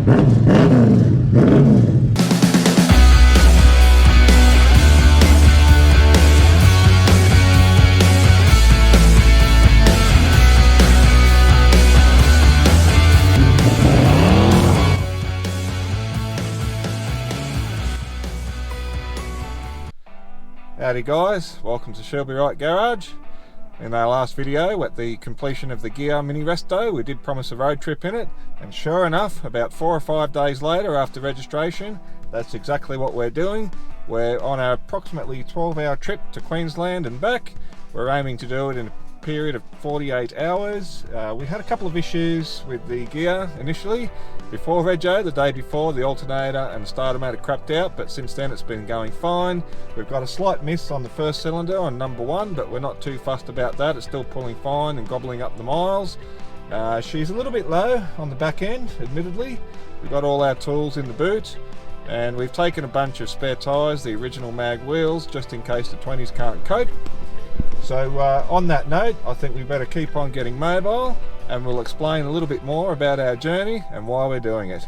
Howdy guys, welcome to Kingaroy Garage. In our last video at the completion of the Ghia mini resto, we did promise a road trip in it, and sure enough, about 4 or 5 days later after registration, that's exactly what we're doing. We're on our approximately 12-hour trip to Queensland and back. We're aiming to do it in a period of 48 hours. We had a couple of issues with the Ghia initially. Before rego, the day before, the alternator and the starter motor crapped out, but since then it's been going fine. We've got a slight miss on the first cylinder on number 1, but we're not too fussed about that. It's still pulling fine and gobbling up the miles. She's a little bit low on the back end, admittedly. We've got all our tools in the boot, and we've taken a bunch of spare tyres, the original mag wheels, just in case the 20s can't cope. So on that note, I think we better keep on getting mobile, and we'll explain a little bit more about our journey and why we're doing it.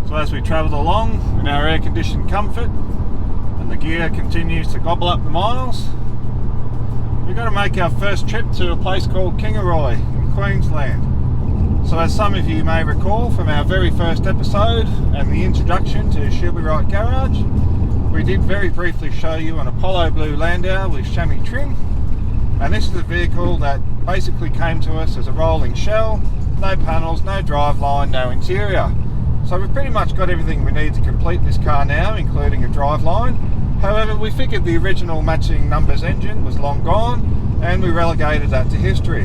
So as we travel along in our air-conditioned comfort, and the Ghia continues to gobble up the miles, we've got to make our first trip to a place called Kingaroy in Queensland. So as some of you may recall from our very first episode and the introduction to Kingaroy Garage, we did very briefly show you an Apollo Blue Landau with chamois trim, and this is a vehicle that basically came to us as a rolling shell, no panels, no driveline, no interior. So we've pretty much got everything we need to complete this car now, including a driveline. However, we figured the original matching numbers engine was long gone, and we relegated that to history.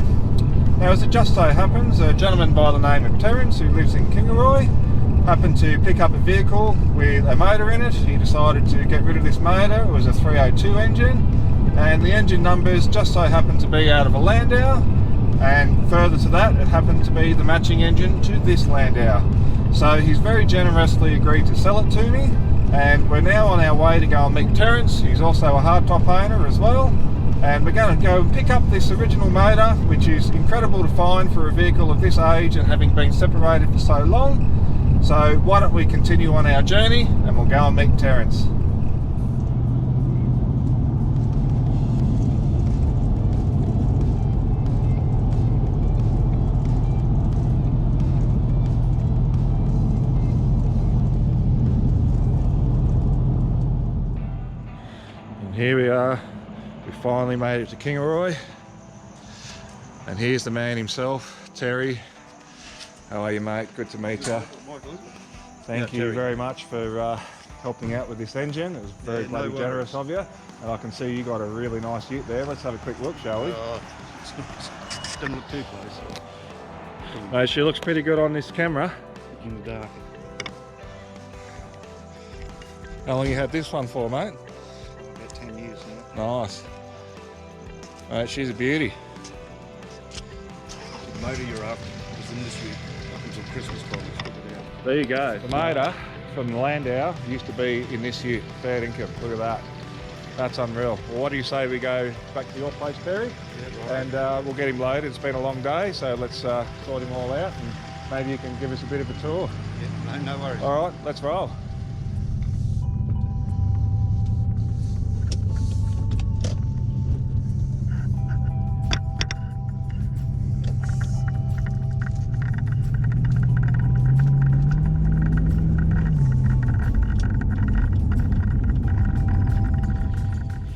Now, as it just so happens, a gentleman by the name of Terence, who lives in Kingaroy, happened to pick up a vehicle with a motor in it. He decided to get rid of this motor. It was a 302 engine, and the engine numbers just so happened to be out of a Landau, and further to that, it happened to be the matching engine to this Landau. So he's very generously agreed to sell it to me, and we're now on our way to go and meet Terence. He's also a hardtop owner as well. And we're going to go and pick up this original motor, which is incredible to find for a vehicle of this age and having been separated for so long. So why don't we continue on our journey and we'll go and meet Terence. And here we are. We finally made it to Kingaroy, and here's the man himself, Terry. How are you, mate? Good to meet you. Thank you very much for helping out with this engine. It was very bloody generous of you. And I can see you got a really nice ute there. Let's have a quick look, shall we? Don't look too close. She looks pretty good on this camera. In the dark. How long you had this one for, mate? About 10 years now. Nice. She's a beauty. The motor you're after was in this week up until Christmas probably. There you go. The motor from the Landau used to be in this ute. Fair income. Look at that. That's unreal. Well, what do you say we go back to your place, Terry? Yeah, right. And we'll get him loaded. It's been a long day, so let's sort him all out, and maybe you can give us a bit of a tour. Yeah, no worries. All right, let's roll.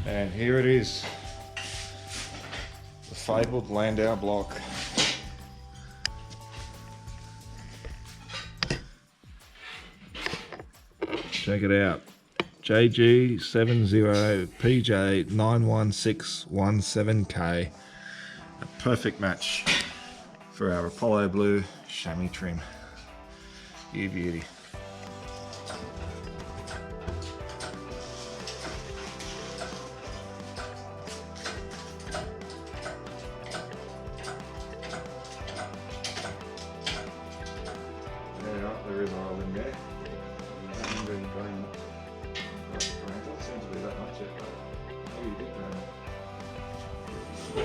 And here it is, the fabled Landau block. Check it out, JG70PJ91617K, a perfect match for our Apollo Blue chamois trim. You beauty. There is oil in there. Hasn't been going like the parental. Seems to be that much yet, but maybe you did burn it. There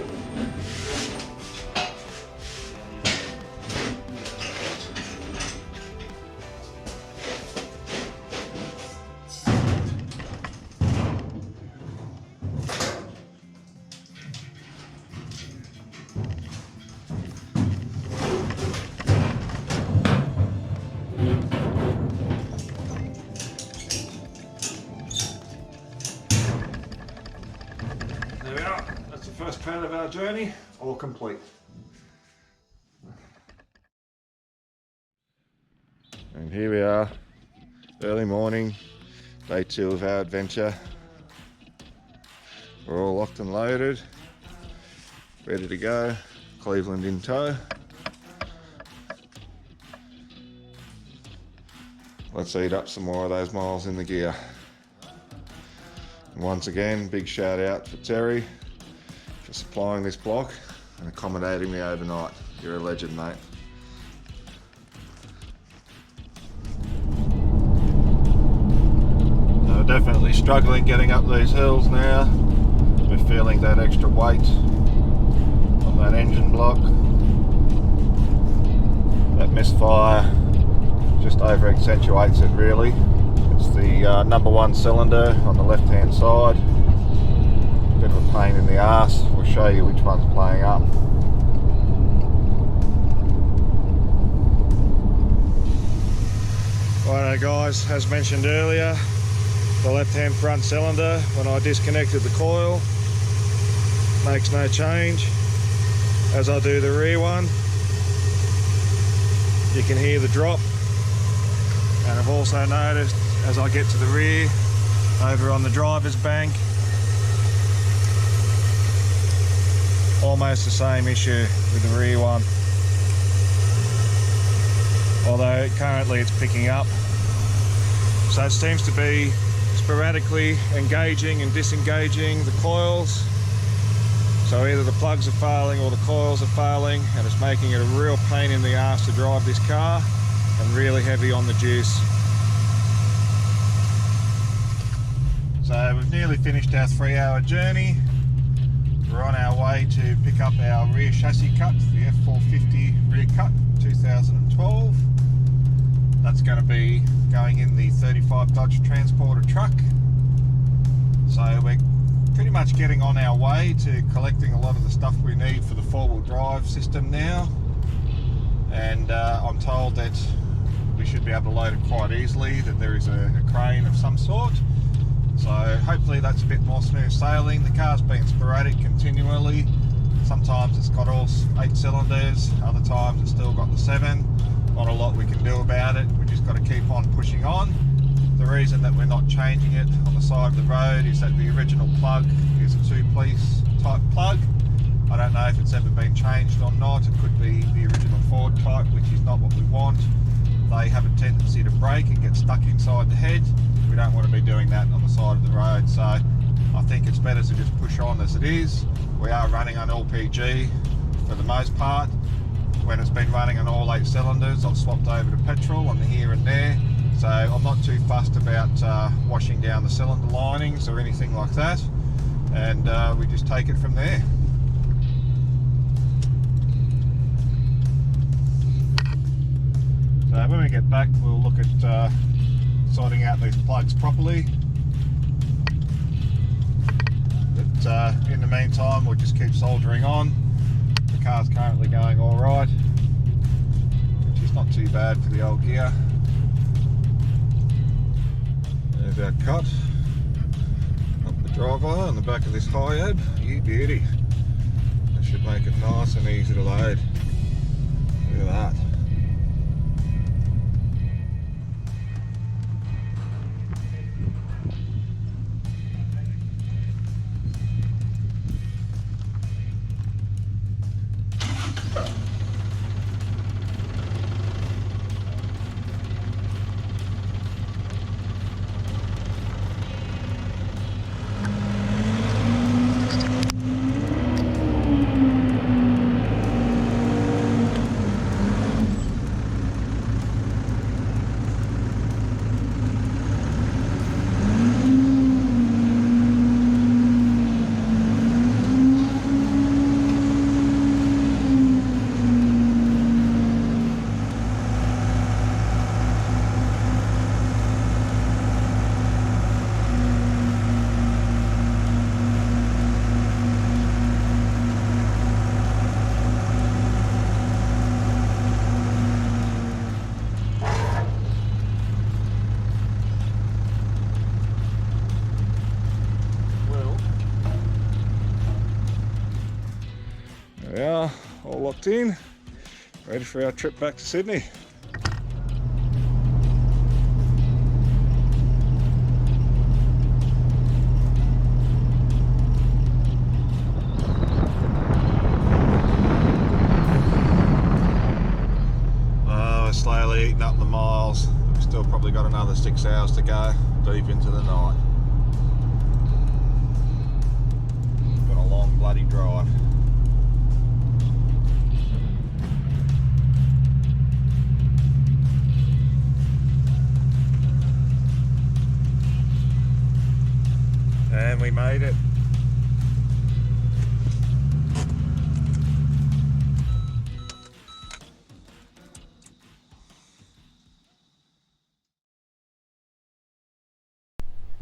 we are, that's the first part of our journey, all complete. And here we are, early morning, day 2 of our adventure. We're all locked and loaded, ready to go, Cleveland in tow. Let's eat up some more of those miles in the Ghia. And once again, big shout out for Terry for supplying this block and accommodating me overnight. You're a legend, mate. We're definitely struggling getting up these hills now. We're feeling that extra weight on that engine block. That misfire just over accentuates it really. It's the number 1 cylinder on the left hand side. Bit of a pain in the arse. We'll show you which one's playing up. Righto guys, as mentioned earlier, the left hand front cylinder, when I disconnected the coil, makes no change. As I do the rear one, you can hear the drop. And I've also noticed as I get to the rear, over on the driver's bank, almost the same issue with the rear one. Although currently it's picking up. So it seems to be sporadically engaging and disengaging the coils. So either the plugs are failing or the coils are failing, and it's making it a real pain in the ass to drive this car and really heavy on the juice. So we've nearly finished our 3-hour journey. We're on our way to pick up our rear chassis cut, the F450 rear cut 2012. That's going to be going in the 35 Dodge Transporter truck. So we're pretty much getting on our way to collecting a lot of the stuff we need for the 4-wheel drive system now. And I'm told that we should be able to load it quite easily, that there is a crane of some sort. So hopefully that's a bit more smooth sailing. The car's been sporadic continually. Sometimes it's got all 8 cylinders, other times it's still got the 7. Not a lot we can do about it. We just got to keep on pushing on. The reason that we're not changing it on the side of the road is that the original plug is a 2-piece type plug. I don't know if it's ever been changed or not. It could be the original Ford type, which is not what we want. They have a tendency to break and get stuck inside the head. We don't want to be doing that on the side of the road. So I think it's better to just push on as it is. We are running on LPG for the most part. When it's been running on all 8 cylinders, I've swapped over to petrol on the here and there. So I'm not too fussed about washing down the cylinder linings or anything like that. And we just take it from there. So when we get back, we'll look at sorting out these plugs properly. But in the meantime, we'll just keep soldering on. The car's currently going all right, which is not too bad for the old Ghia. There's our cut up the driver on the back of this Hiab. You beauty. That should make it nice and easy to load. Look at that. we are, all locked in, ready for our trip back to Sydney. We're slowly eating up the miles. We've still probably got another 6 hours to go, deep into the night. Been a long bloody drive. And we made it.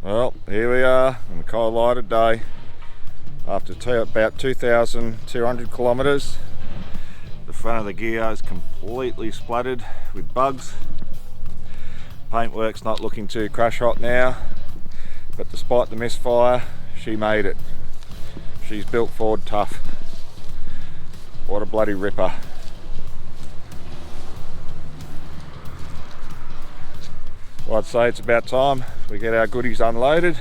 Well, here we are on a cold light of day after about 2,200 kilometres. The front of the Ghia is completely splattered with bugs. Paintwork's not looking too crash hot now, but despite the misfire, she made it. She's built Ford tough. What a bloody ripper. Well, I'd say it's about time we get our goodies unloaded.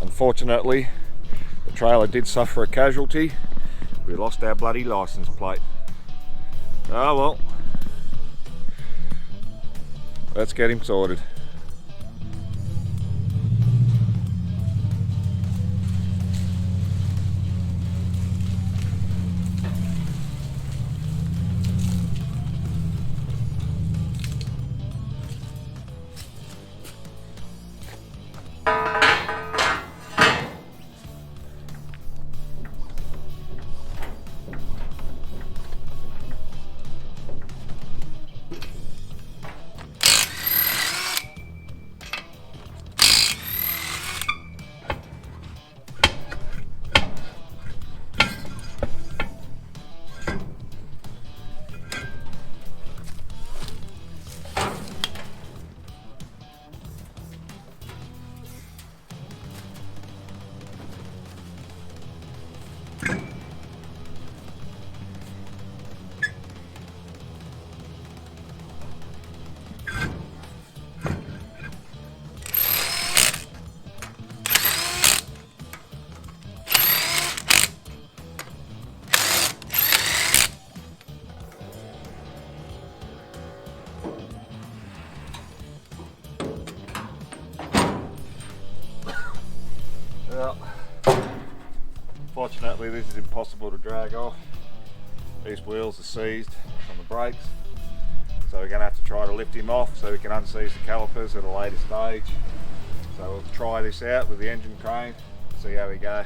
Unfortunately, the trailer did suffer a casualty. We lost our bloody license plate. Oh well. Let's get him sorted. Well, fortunately this is impossible to drag off. These wheels are seized on the brakes, so we're going to have to try to lift him off so we can unseize the calipers at a later stage. So we'll try this out with the engine crane, see how we go.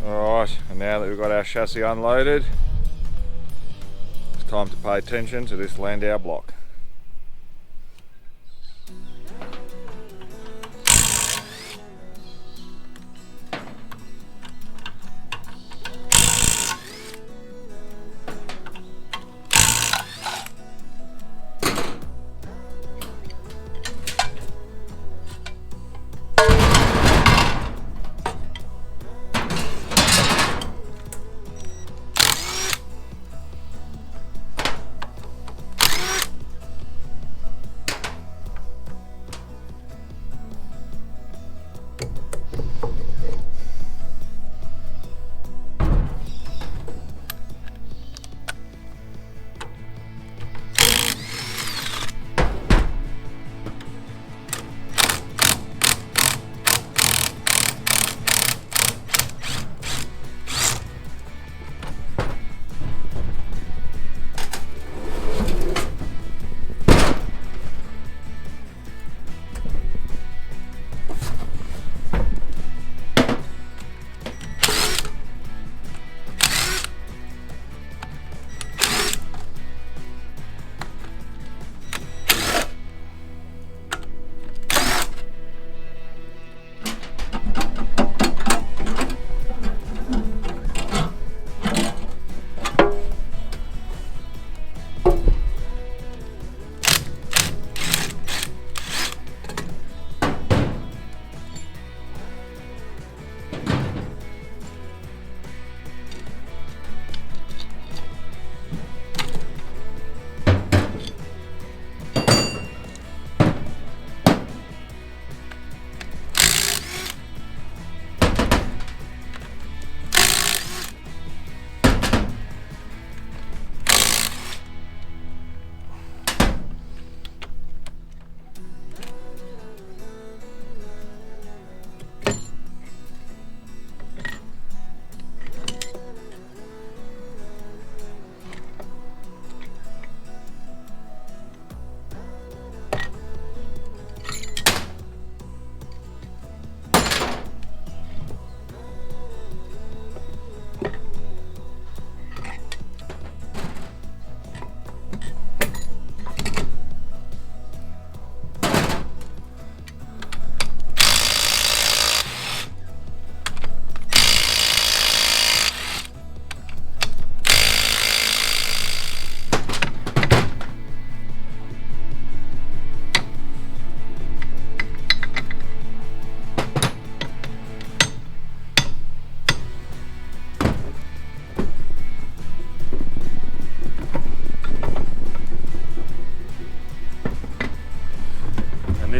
Alright, and now that we've got our chassis unloaded, it's time to pay attention to this Landau block.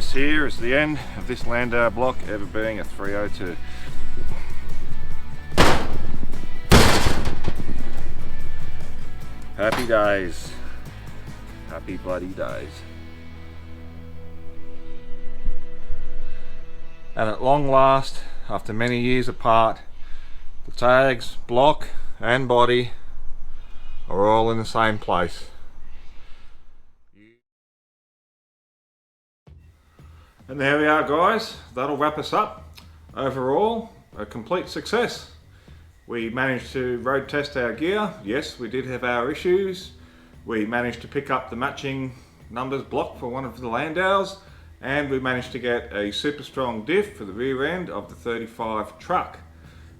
This here is the end of this Landau block ever being a 302. Happy days. Happy bloody days. And at long last, after many years apart, the tags, block and body are all in the same place. And there we are, guys. That'll wrap us up. Overall, a complete success. We managed to road test our gear. Yes, we did have our issues. We managed to pick up the matching numbers block for one of the Landaus, and we managed to get a super strong diff for the rear end of the 35 truck.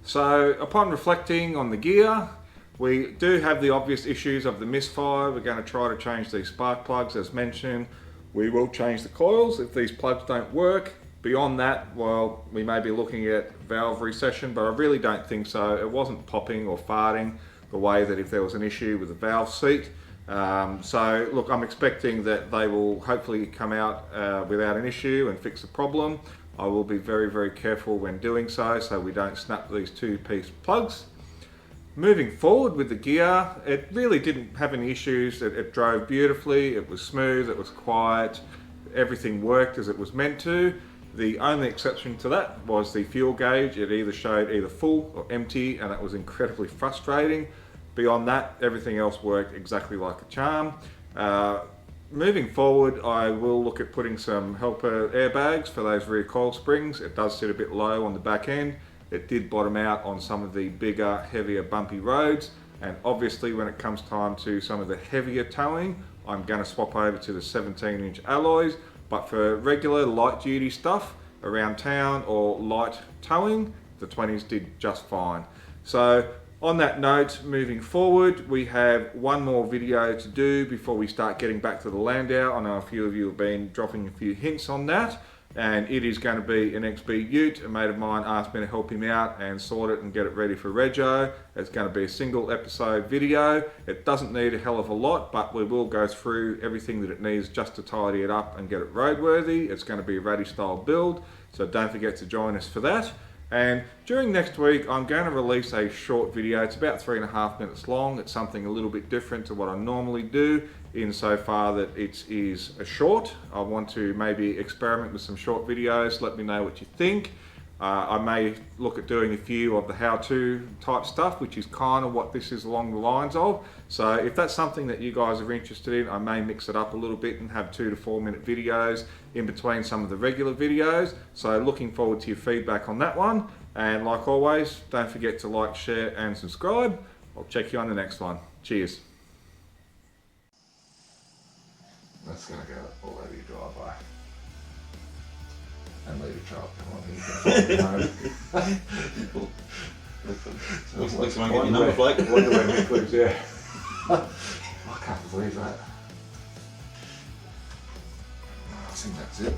So upon reflecting on the gear, we do have the obvious issues of the misfire. We're going to try to change these spark plugs as mentioned. We will change the coils if these plugs don't work. Beyond that, well, we may be looking at valve recession, but I really don't think so. It wasn't popping or farting the way that if there was an issue with the valve seat. So look, I'm expecting that they will hopefully come out without an issue and fix the problem. I will be very, very careful when doing so we don't snap these two-piece plugs. Moving forward with the gear, it really didn't have any issues. It drove beautifully, it was smooth, it was quiet, everything worked as it was meant to. The only exception to that was the fuel gauge. It either showed either full or empty, and that was incredibly frustrating. Beyond that, everything else worked exactly like a charm. Moving forward, I will look at putting some helper airbags for those rear coil springs. It does sit a bit low on the back end. It did bottom out on some of the bigger, heavier, bumpy roads, and obviously when it comes time to some of the heavier towing, I'm going to swap over to the 17-inch alloys, but for regular light-duty stuff around town or light towing, the 20s did just fine. So on that note, moving forward, we have one more video to do before we start getting back to the Landau. I know a few of you have been dropping a few hints on that. And it is going to be an XB Ute. A mate of mine asked me to help him out and sort it and get it ready for Rego. It's going to be a single episode video. It doesn't need a hell of a lot, but we will go through everything that it needs just to tidy it up and get it roadworthy. It's going to be a ratty style build, so don't forget to join us for that. And during next week, I'm going to release a short video. It's about 3.5 minutes long. It's something a little bit different to what I normally do, insofar that it is a short. I want to maybe experiment with some short videos. Let me know what you think. I may look at doing a few of the how-to type stuff, which is kind of what this is along the lines of. So if that's something that you guys are interested in, I may mix it up a little bit and have 2 to 4 minute videos in between some of the regular videos. So looking forward to your feedback on that one. And like always, don't forget to like, share and subscribe. I'll check you on the next one. Cheers. That's going to go all over your driveway. And leave a truck. Come on, Looks like your number plate. Wonder where Nick lives, yeah. I can't believe that. I think that's it.